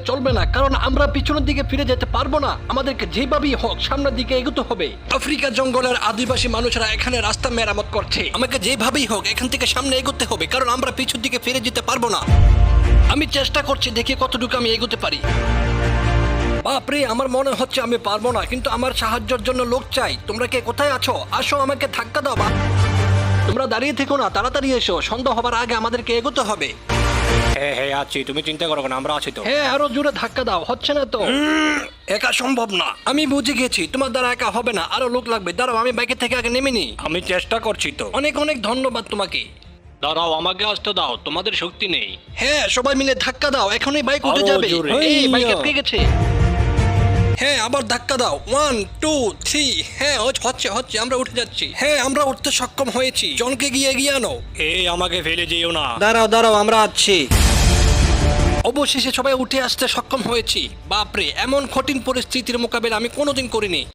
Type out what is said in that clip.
চলবে না, কারণ আমরা পিছনের দিকে ফিরে যেতে পারবো না। আমাদেরকে যেভাবেই হোক সামনের দিকে এগোতে হবে। আফ্রিকা জঙ্গলের আদিবাসী মানুষরা এখানে রাস্তা মেরামত করছে। আমাকে যেভাবেই হোক এখান থেকে সামনে এগোতে হবে, কারণ আমরা পিছন দিকে ফিরে যেতে পারবো না। আমি চেষ্টা করছি, দেখি কতটুকু আমি এগোতে পারি। বাপরে, আমার মনে হচ্ছে আমি পারবো না, কিন্তু আমার সাহায্যের জন্য লোক চাই। তোমরা কে কোথায় আছো? আসো, আমাকে ধাক্কা দাও। তোমরা দাঁড়িয়ে থেকো না, তাড়াতাড়ি এসো। সন্ধ্যা হবার আগে আমাদেরকে এগোতে হবে। হ্যাঁ হ্যাঁ আছি, তুমি চিন্তা করো না, আমরা আছি তো। হ্যাঁ, আরো জোরে ধাক্কা দাও। হচ্ছে না তো। একা সম্ভব না। আমি বুঝে গেছি, তোমার দ্বারা একা হবে না, আরো লোক লাগবে। দাঁড়াও, আমি বাইকের থেকে আগে নেমে নিই। আমি চেষ্টা করছি তো। অনেক অনেক ধন্যবাদ তোমাকে। দাঁড়াও, আমাকে আসতে দাও, তোমাদের শক্তি নেই। হ্যাঁ, সবাই মিলে ধাক্কা দাও, এখনই বাইক উঠে আরো যাবে। জোরে। এই বাইক আটকে গেছে। হ্যাঁ, আবার ধাক্কা দাও। 1 2 3। হ্যাঁ, হচ্ছে হচ্ছে, আমরা উঠে যাচ্ছি। হ্যাঁ, আমরা উঠতে সক্ষম হয়েছি। জনকে গিয়ে এগিয়ে আনো। এই আমাকে ফেলে যেও না। দাঁড়াও দাঁড়াও, আমরা আছি। অবশেষে সবাই উঠে আসতে সক্ষম হয়েছি। বাপরে, এমন কঠিন পরিস্থিতির মোকাবেলা আমি কোনোদিন করিনি।